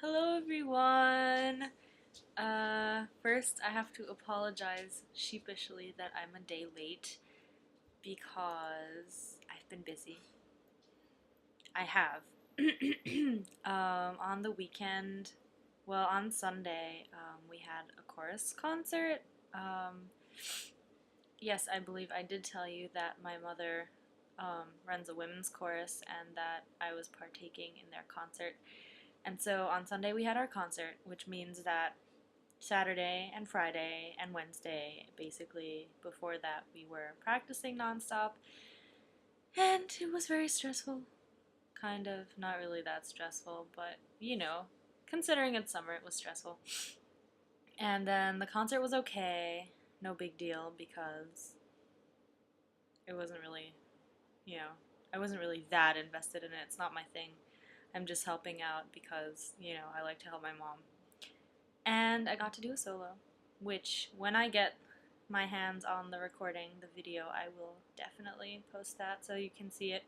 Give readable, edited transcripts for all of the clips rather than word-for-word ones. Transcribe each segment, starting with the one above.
Hello everyone! First I have to apologize sheepishly that I'm a day late because I've been busy. I have. On the weekend, well, on Sunday, we had a chorus concert. Um, yes, I believe I did tell you that my mother runs a women's chorus and that I was partaking in their concert. And so on Sunday we had our concert, which means that Saturday and Friday and Wednesday, basically before that, we were practicing nonstop, and it was very stressful. Kind of, not really that stressful, but considering it's summer, it was stressful. And then the concert was okay, no big deal because it wasn't really, you know, I wasn't really that invested in it. It's not my thing. I'm just helping out because, I like to help my mom. And I got to do a solo, which when I get my hands on the recording, the video, I will definitely post that so you can see it.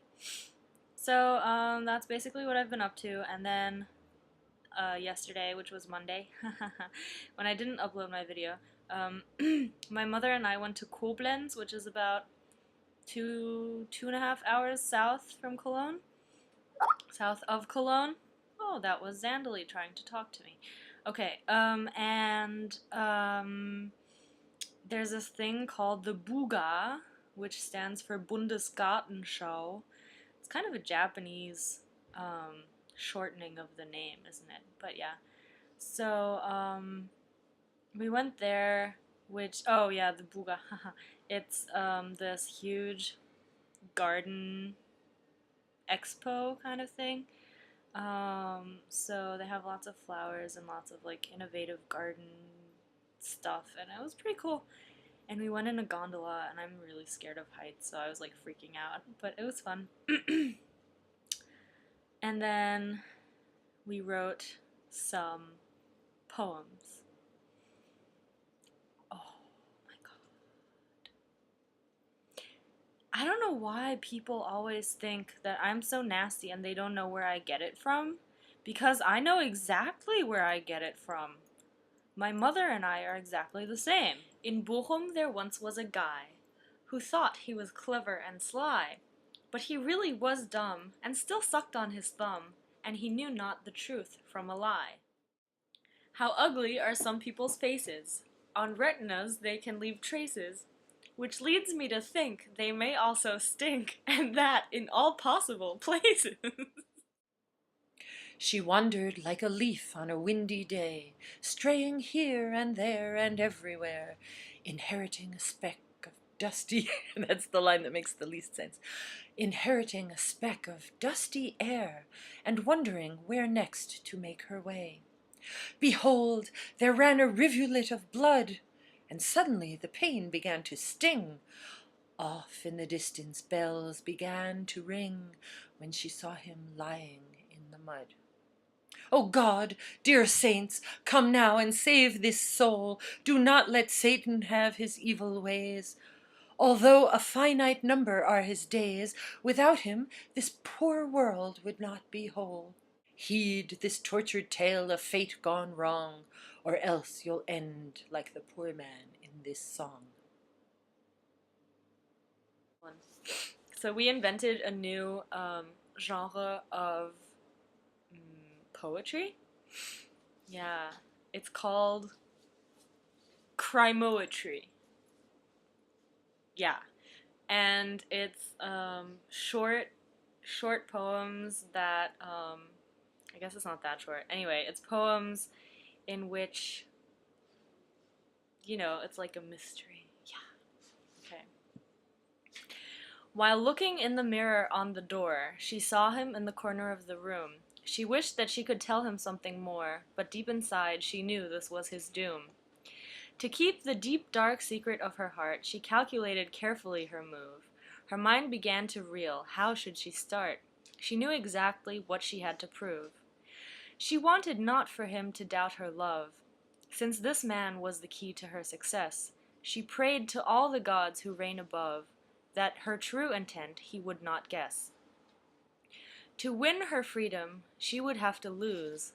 So that's basically what I've been up to. And then yesterday, which was Monday, when I didn't upload my video, my mother and I went to Koblenz, which is about two and a half hours south from Cologne, south of Cologne. Oh, that was Zandali trying to talk to me. Okay, there's this thing called the Buga, which stands for Bundesgartenschau. It's kind of a Japanese shortening of the name, isn't it? But yeah. So, we went there, oh yeah, the Buga. It's this huge garden expo kind of thing. So they have lots of flowers and lots of like innovative garden stuff, and it was pretty cool. And we went in a gondola, and I'm really scared of heights, so I was like freaking out, but it was fun. And then we wrote some poems. Oh my god. I don't know why people always think that I'm so nasty and they don't know where I get it from, because I know exactly where I get it from. My mother and I are exactly the same. In Bochum there once was a guy who thought he was clever and sly, but he really was dumb and still sucked on his thumb, and he knew not the truth from a lie. How ugly are some people's faces! On retinas they can leave traces, which leads me to think they may also stink, and that in all possible places. She wandered like a leaf on a windy day, straying here and there and everywhere, inheriting a speck of dusty that's the line that makes the least sense. Inheriting a speck of dusty air, and wondering where next to make her way. Behold, there ran a rivulet of blood, and suddenly the pain began to sting. Off in the distance bells began to ring when she saw him lying in the mud. O God, dear saints, come now and save this soul. Do not let Satan have his evil ways. Although a finite number are his days, without him this poor world would not be whole. Heed this tortured tale of fate gone wrong, or else you'll end like the poor man in this song. So we invented a new genre of poetry. Yeah, it's called crimoetry. Yeah, and it's short poems that I guess it's not that short. Anyway, it's poems in which it's like a mystery. Yeah. Okay. While looking in the mirror on the door, she saw him in the corner of the room. She wished that she could tell him something more, but deep inside she knew this was his doom. To keep the deep dark secret of her heart, she calculated carefully her move. Her mind began to reel. How should she start? She knew exactly what she had to prove. She wanted not for him to doubt her love. Since this man was the key to her success, she prayed to all the gods who reign above that her true intent he would not guess. To win her freedom, she would have to lose.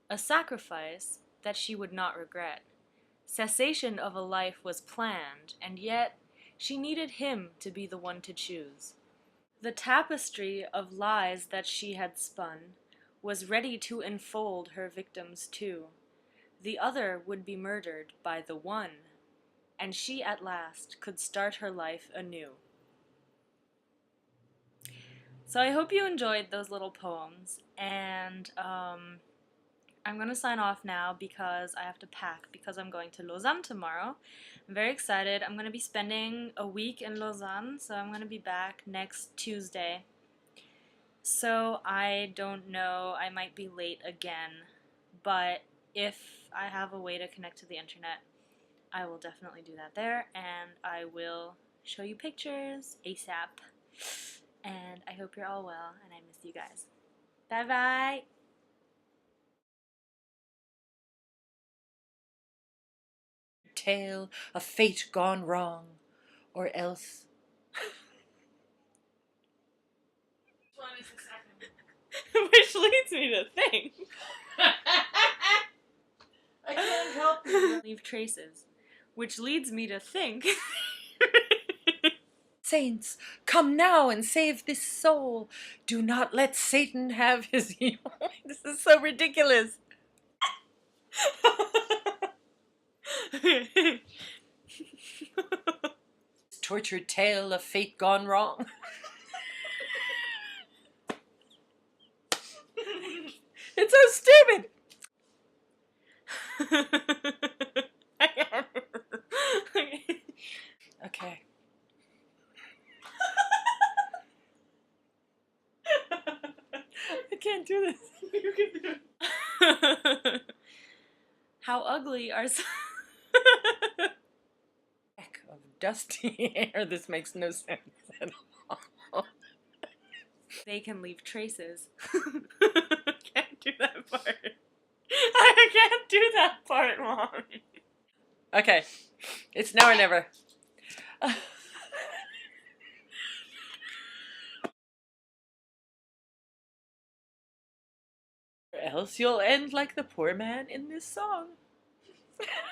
a sacrifice that she would not regret. Cessation of a life was planned, and yet she needed him to be the one to choose. The tapestry of lies that she had spun was ready to enfold her victims too. The other would be murdered by the one, and she at last could start her life anew. So I hope you enjoyed those little poems, and I'm going to sign off now because I have to pack because I'm going to Lausanne tomorrow. I'm very excited. I'm going to be spending a week in Lausanne, so I'm going to be back next Tuesday. So I don't know, I might be late again, but if I have a way to connect to the internet, I will definitely do that there, and I will show you pictures ASAP. And I hope you're all well, and I miss you guys. Bye bye! Tale of fate gone wrong, or else. Which one is the second? Which leads me to think. I can't help you. Leave traces. Which leads me to think. Saints, come now and save this soul. Do not let Satan have his. This is so ridiculous. Tortured tale of fate gone wrong. It's so stupid. Okay. I can't do this. You can do it. How ugly are some Of dusty hair. This makes no sense at all. They can leave traces. Can't do that part. I can't do that part, Mom. Okay, it's now or never. Or else you'll end like the poor man in this song.